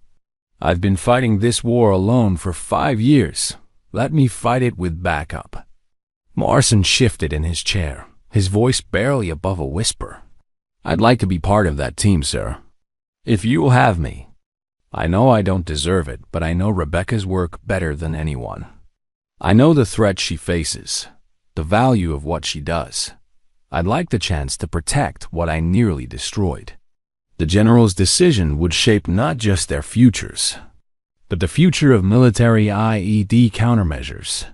I've been fighting this war alone for 5 years. Let me fight it with backup. Morrison shifted in his chair, his voice barely above a whisper. I'd like to be part of that team, sir. If you'll have me. I know I don't deserve it, but I know Rebecca's work better than anyone. I know the threat she faces, the value of what she does. I'd like the chance to protect what I nearly destroyed. The general's decision would shape not just their futures, but the future of military IED countermeasures.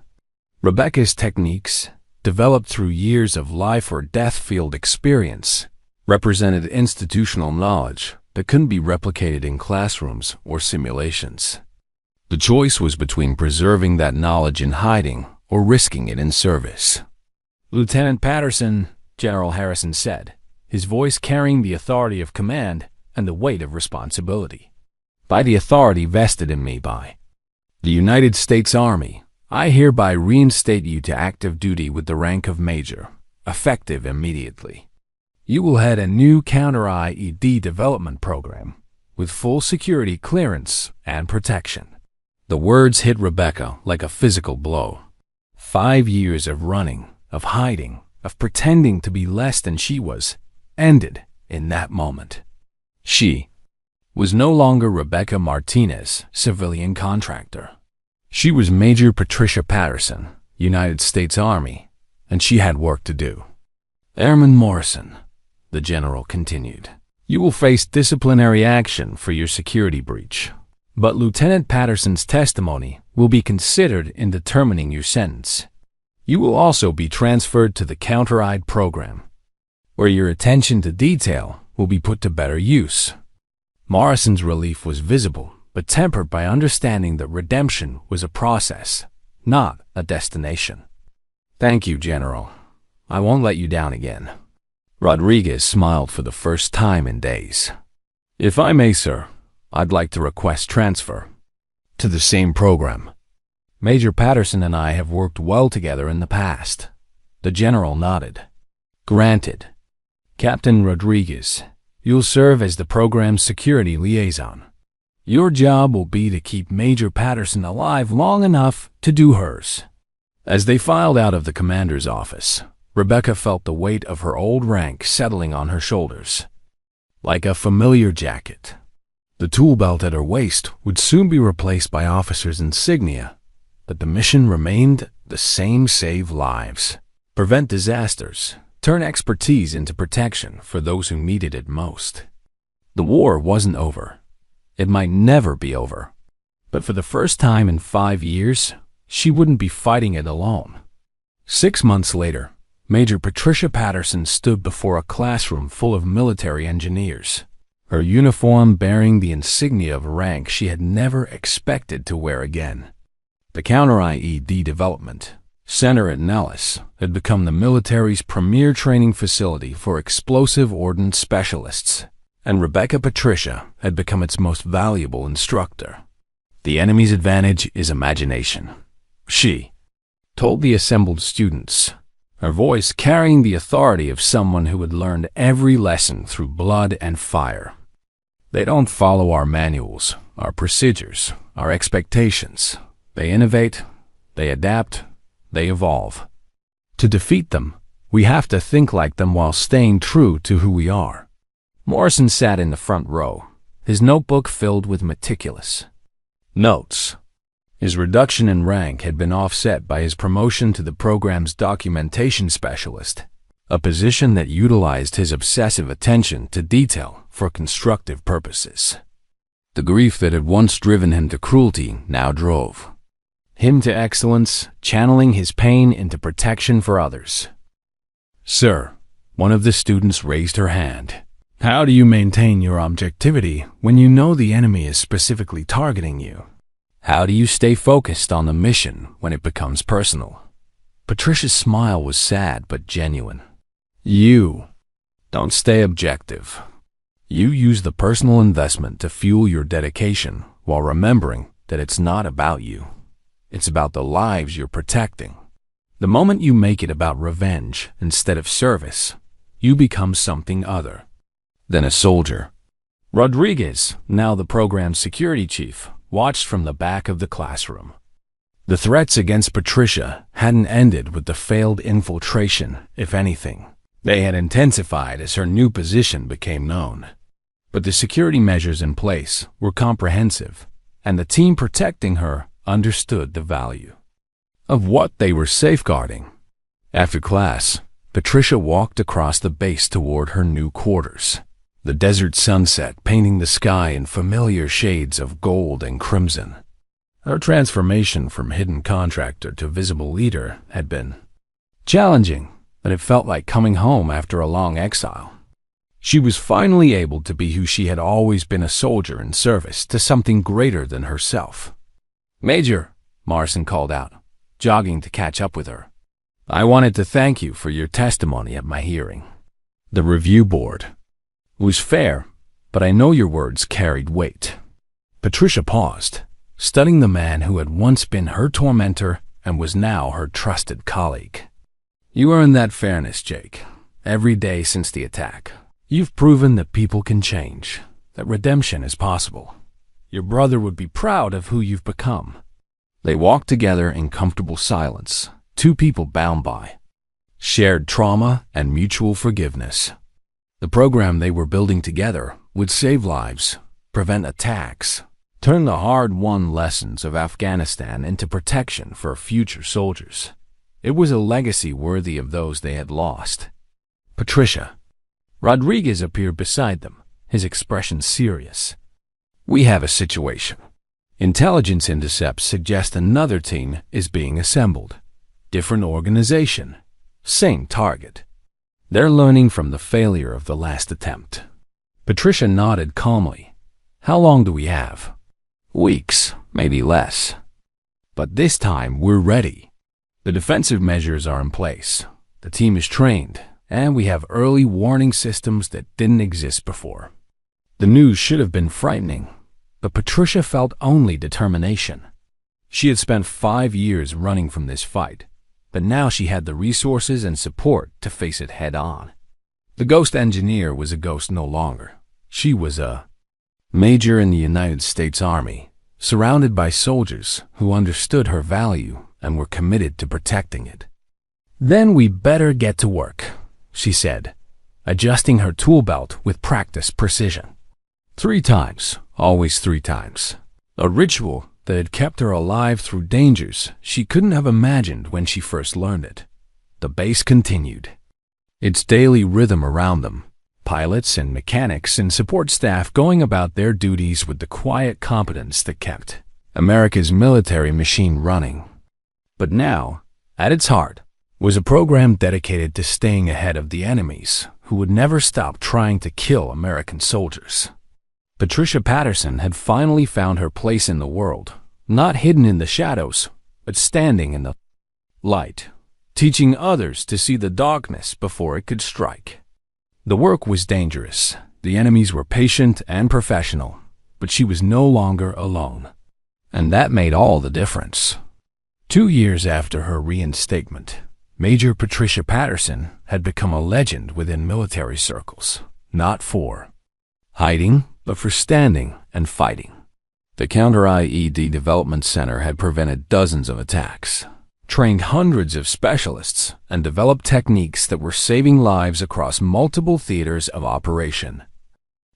Rebecca's techniques, developed through years of life or death field experience, represented institutional knowledge that couldn't be replicated in classrooms or simulations. The choice was between preserving that knowledge in hiding or risking it in service. Lieutenant Patterson, General Harrison said, his voice carrying the authority of command and the weight of responsibility. By the authority vested in me by the United States Army, I hereby reinstate you to active duty with the rank of Major, effective immediately. You will head a new counter-IED development program with full security clearance and protection. The words hit Rebecca like a physical blow. 5 years of running, of hiding, of pretending to be less than she was, ended in that moment. She was no longer Rebecca Martinez, civilian contractor. She was Major Patricia Patterson, United States Army, and she had work to do. Airman Morrison, the general continued, you will face disciplinary action for your security breach, but Lieutenant Patterson's testimony will be considered in determining your sentence. You will also be transferred to the Counter-IED program, where your attention to detail will be put to better use. Morrison's relief was visible, but tempered by understanding that redemption was a process, not a destination. Thank you, General. I won't let you down again. Rodriguez smiled for the first time in days. If I may, sir, I'd like to request transfer to the same program. Major Patterson and I have worked well together in the past. The general nodded. Granted. Captain Rodriguez, you'll serve as the program's security liaison. Your job will be to keep Major Patterson alive long enough to do hers. As they filed out of the commander's office, Rebecca felt the weight of her old rank settling on her shoulders. Like a familiar jacket, the tool belt at her waist would soon be replaced by officer's insignia, but the mission remained the same: save lives, prevent disasters, turn expertise into protection for those who needed it most. The war wasn't over. It might never be over. But for the first time in 5 years, she wouldn't be fighting it alone. 6 months later, Major Patricia Patterson stood before a classroom full of military engineers, her uniform bearing the insignia of rank she had never expected to wear again. The Counter-IED Development Center at Nellis had become the military's premier training facility for explosive ordnance specialists, and Rebecca Patricia had become its most valuable instructor. The enemy's advantage is imagination, she told the assembled students, her voice carrying the authority of someone who had learned every lesson through blood and fire. They don't follow our manuals, our procedures, our expectations. They innovate, they adapt, they evolve. To defeat them, we have to think like them while staying true to who we are. Morrison sat in the front row, his notebook filled with meticulous notes. His reduction in rank had been offset by his promotion to the program's documentation specialist, a position that utilized his obsessive attention to detail for constructive purposes. The grief that had once driven him to cruelty now drove him to excellence, channeling his pain into protection for others. Sir, one of the students raised her hand. How do you maintain your objectivity when you know the enemy is specifically targeting you? How do you stay focused on the mission when it becomes personal? Patricia's smile was sad but genuine. You don't stay objective. You use the personal investment to fuel your dedication while remembering that it's not about you. It's about the lives you're protecting. The moment you make it about revenge instead of service, you become something other than a soldier. Rodriguez, now the program's security chief, watched from the back of the classroom. The threats against Patricia hadn't ended with the failed infiltration, if anything. They had intensified as her new position became known. But the security measures in place were comprehensive, and the team protecting her understood the value of what they were safeguarding. After class, Patricia walked across the base toward her new quarters, the desert sunset painting the sky in familiar shades of gold and crimson. Her transformation from hidden contractor to visible leader had been challenging, but it felt like coming home after a long exile. She was finally able to be who she had always been, a soldier in service to something greater than herself. Major, Morrison called out, jogging to catch up with her. I wanted to thank you for your testimony at my hearing. The review board was fair, but I know your words carried weight. Patricia paused, studying the man who had once been her tormentor and was now her trusted colleague. You earned that fairness, Jake. Every day since the attack, you've proven that people can change, that redemption is possible. Your brother would be proud of who you've become. They walked together in comfortable silence, two people bound by shared trauma and mutual forgiveness. The program they were building together would save lives, prevent attacks, Turn the hard-won lessons of Afghanistan into protection for future soldiers. It was a legacy worthy of those they had lost. Patricia. Rodriguez appeared beside them, his expression serious. We have a situation. Intelligence intercepts suggest another team is being assembled. Different organization. Same target. They're learning from the failure of the last attempt. Patricia nodded calmly. How long do we have? Weeks, maybe less. But this time we're ready. The defensive measures are in place. The team is trained, and we have early warning systems that didn't exist before. The news should have been frightening, but Patricia felt only determination. She had spent 5 years running from this fight, but now she had the resources and support to face it head-on. The ghost engineer was a ghost no longer. She was a major in the United States Army, surrounded by soldiers who understood her value and were committed to protecting it. Then we better get to work, she said, adjusting her tool belt with practiced precision. 3 times, always 3 times. A ritual that had kept her alive through dangers she couldn't have imagined when she first learned it. The base continued. Its daily rhythm around them, pilots and mechanics and support staff going about their duties with the quiet competence that kept America's military machine running. But now, at its heart, was a program dedicated to staying ahead of the enemies who would never stop trying to kill American soldiers. Patricia Patterson had finally found her place in the world, not hidden in the shadows, but standing in the light, teaching others to see the darkness before it could strike. The work was dangerous. The enemies were patient and professional, but she was no longer alone. And that made all the difference. 2 years after her reinstatement, Major Patricia Patterson had become a legend within military circles, not for hiding, but for standing and fighting. The Counter-IED Development Center had prevented dozens of attacks, trained hundreds of specialists, and developed techniques that were saving lives across multiple theaters of operation.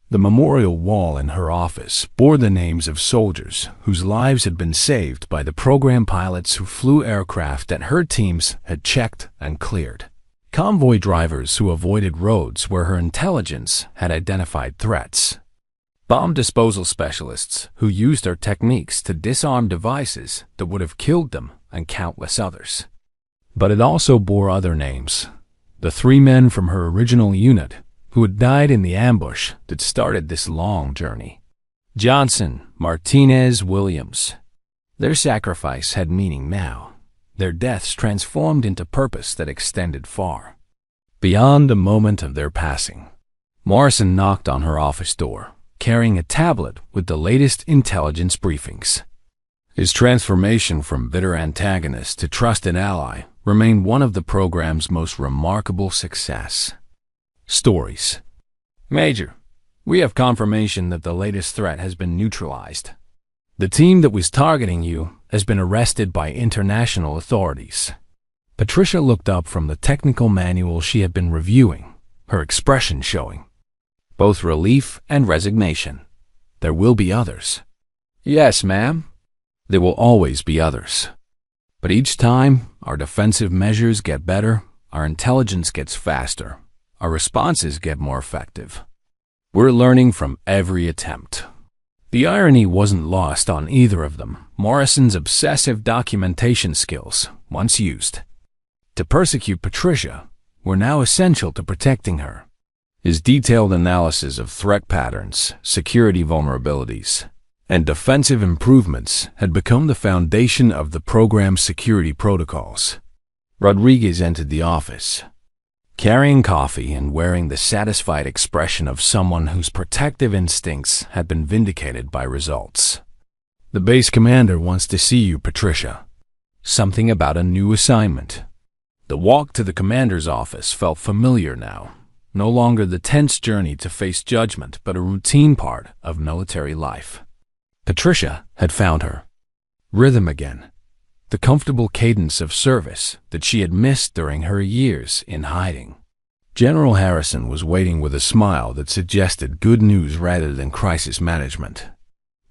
The memorial wall in her office bore the names of soldiers whose lives had been saved by the program pilots who flew aircraft that her teams had checked and cleared, convoy drivers who avoided roads where her intelligence had identified threats, bomb disposal specialists who used her techniques to disarm devices that would have killed them, and countless others. But it also bore other names. The 3 men from her original unit who had died in the ambush that started this long journey. Johnson, Martinez, Williams. Their sacrifice had meaning now. Their deaths transformed into purpose that extended far beyond the moment of their passing. Morrison knocked on her office door, carrying a tablet with the latest intelligence briefings. His transformation from bitter antagonist to trusted ally remained one of the program's most remarkable success stories. Major, we have confirmation that the latest threat has been neutralized. The team that was targeting you has been arrested by international authorities. Patricia looked up from the technical manual she had been reviewing, her expression showing both relief and resignation. There will be others. Yes, ma'am. There will always be others. But each time our defensive measures get better, our intelligence gets faster, our responses get more effective. We're learning from every attempt. The irony wasn't lost on either of them. Morrison's obsessive documentation skills, once used to persecute Patricia, were now essential to protecting her. His detailed analysis of threat patterns, security vulnerabilities, and defensive improvements had become the foundation of the program's security protocols. Rodriguez entered the office, carrying coffee and wearing the satisfied expression of someone whose protective instincts had been vindicated by results. The base commander wants to see you, Patricia. Something about a new assignment. The walk to the commander's office felt familiar now, no longer the tense journey to face judgment, but a routine part of military life. Patricia had found her rhythm again, the comfortable cadence of service that she had missed during her years in hiding. General Harrison was waiting with a smile that suggested good news rather than crisis management.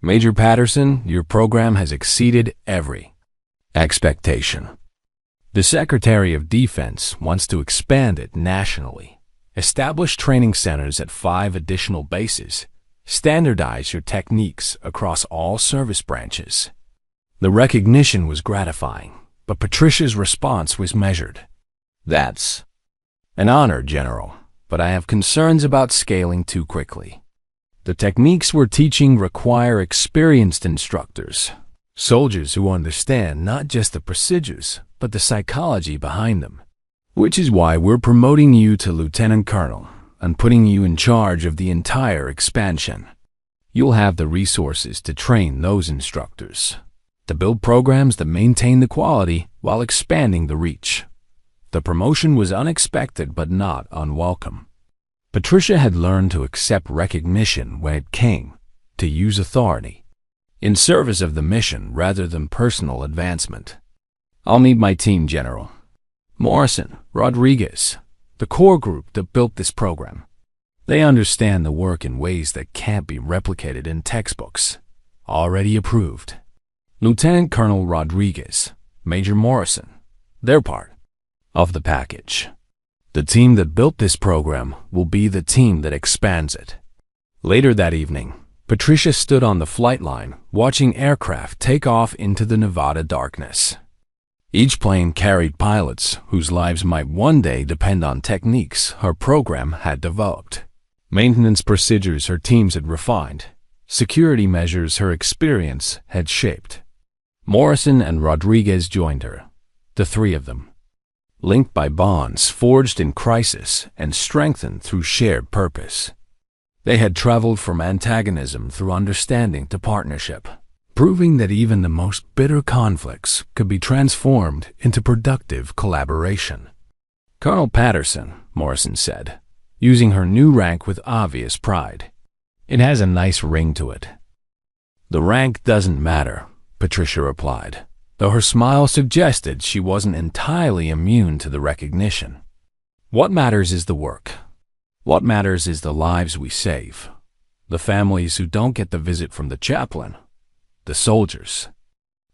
Major Patterson, your program has exceeded every expectation. The Secretary of Defense wants to expand it nationally, establish training centers at 5 additional bases, standardize your techniques across all service branches. The recognition was gratifying, but Patricia's response was measured. That's an honor, General, but I have concerns about scaling too quickly. The techniques we're teaching require experienced instructors, soldiers who understand not just the procedures, but the psychology behind them, which is why we're promoting you to Lieutenant Colonel and putting you in charge of the entire expansion. You'll have the resources to train those instructors, to build programs that maintain the quality while expanding the reach. The promotion was unexpected but not unwelcome. Patricia had learned to accept recognition when it came to use authority in service of the mission rather than personal advancement. I'll need my team, General. Morrison, Rodriguez, the core group that built this program. They understand the work in ways that can't be replicated in textbooks. Already approved. Lieutenant Colonel Rodriguez, Major Morrison, they're part of the package. The team that built this program will be the team that expands it. Later that evening, Patricia stood on the flight line watching aircraft take off into the Nevada darkness. Each plane carried pilots whose lives might one day depend on techniques her program had developed, maintenance procedures her teams had refined, security measures her experience had shaped. Morrison and Rodriguez joined her, the 3 of them, linked by bonds forged in crisis and strengthened through shared purpose. They had traveled from antagonism through understanding to partnership, proving that even the most bitter conflicts could be transformed into productive collaboration. Colonel Patterson, Morrison said, using her new rank with obvious pride. It has a nice ring to it. The rank doesn't matter, Patricia replied, though her smile suggested she wasn't entirely immune to the recognition. What matters is the work. What matters is the lives we save, the families who don't get the visit from the chaplain, the soldiers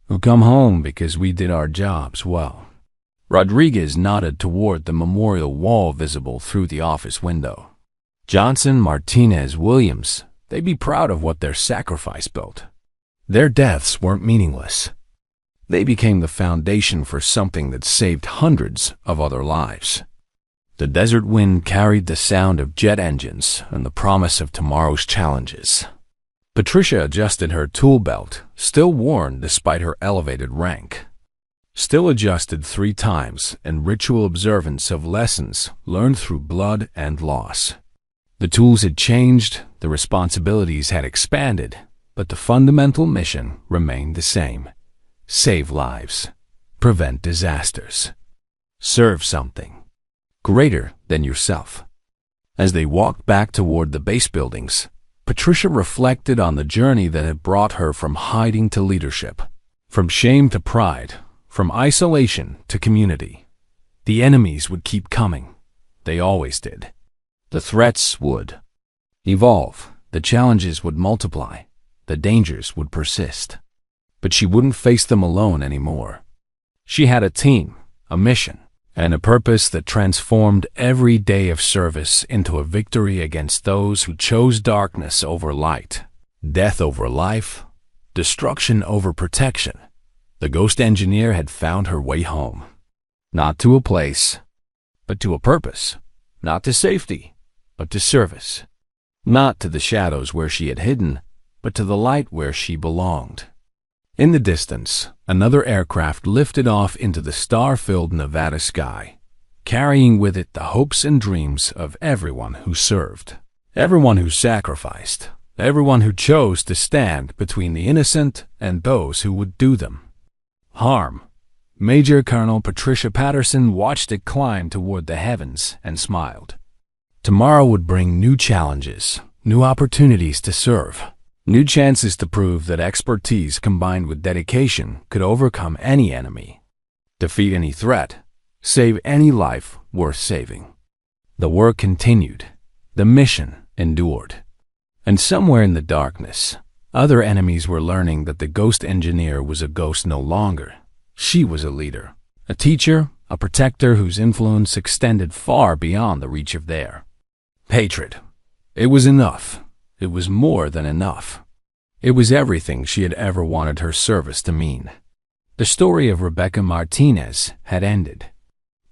who come home because we did our jobs well. Rodriguez nodded toward the memorial wall visible through the office window. Johnson, Martinez, Williams, they'd be proud of what their sacrifice built. Their deaths weren't meaningless. They became the foundation for something that saved hundreds of other lives. The desert wind carried the sound of jet engines and the promise of tomorrow's challenges. Patricia adjusted her tool belt, still worn despite her elevated rank. Still adjusted 3 times in ritual observance of lessons learned through blood and loss. The tools had changed, the responsibilities had expanded, but the fundamental mission remained the same. Save lives. Prevent disasters. Serve something greater than yourself. As they walked back toward the base buildings, Patricia reflected on the journey that had brought her from hiding to leadership, from shame to pride, from isolation to community. The enemies would keep coming. They always did. The threats would evolve. The challenges would multiply. The dangers would persist. But she wouldn't face them alone anymore. She had a team, a mission, and a purpose that transformed every day of service into a victory against those who chose darkness over light, death over life, destruction over protection. The ghost engineer had found her way home. Not to a place, but to a purpose. Not to safety, but to service. Not to the shadows where she had hidden, but to the light where she belonged. In the distance, another aircraft lifted off into the star-filled Nevada sky, carrying with it the hopes and dreams of everyone who served, everyone who sacrificed, everyone who chose to stand between the innocent and those who would do them harm. Major Colonel Patricia Patterson watched it climb toward the heavens and smiled. Tomorrow would bring new challenges, new opportunities to serve. New chances to prove that expertise combined with dedication could overcome any enemy, defeat any threat, save any life worth saving. The work continued. The mission endured. And somewhere in the darkness, Other enemies were learning that the ghost engineer was a ghost no longer. She was a leader, a teacher, a protector whose influence extended far beyond the reach of their hatred. It was enough. It was more than enough. It was everything she had ever wanted her service to mean. The story of Rebecca Martinez had ended.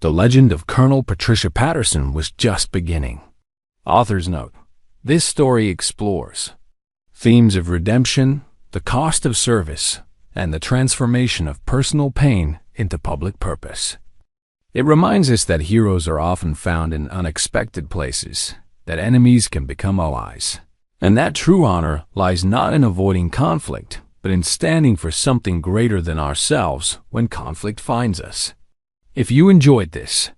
The legend of Colonel Patricia Patterson was just beginning. Author's note: this story explores themes of redemption, the cost of service, and the transformation of personal pain into public purpose. It reminds us that heroes are often found in unexpected places, that enemies can become allies, and that true honor lies not in avoiding conflict, but in standing for something greater than ourselves when conflict finds us. If you enjoyed this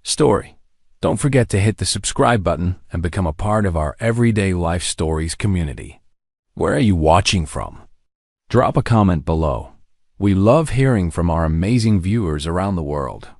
story, don't forget to hit the subscribe button and become a part of our Everyday Life Stories community. Where are you watching from? Drop a comment below. We love hearing from our amazing viewers around the world.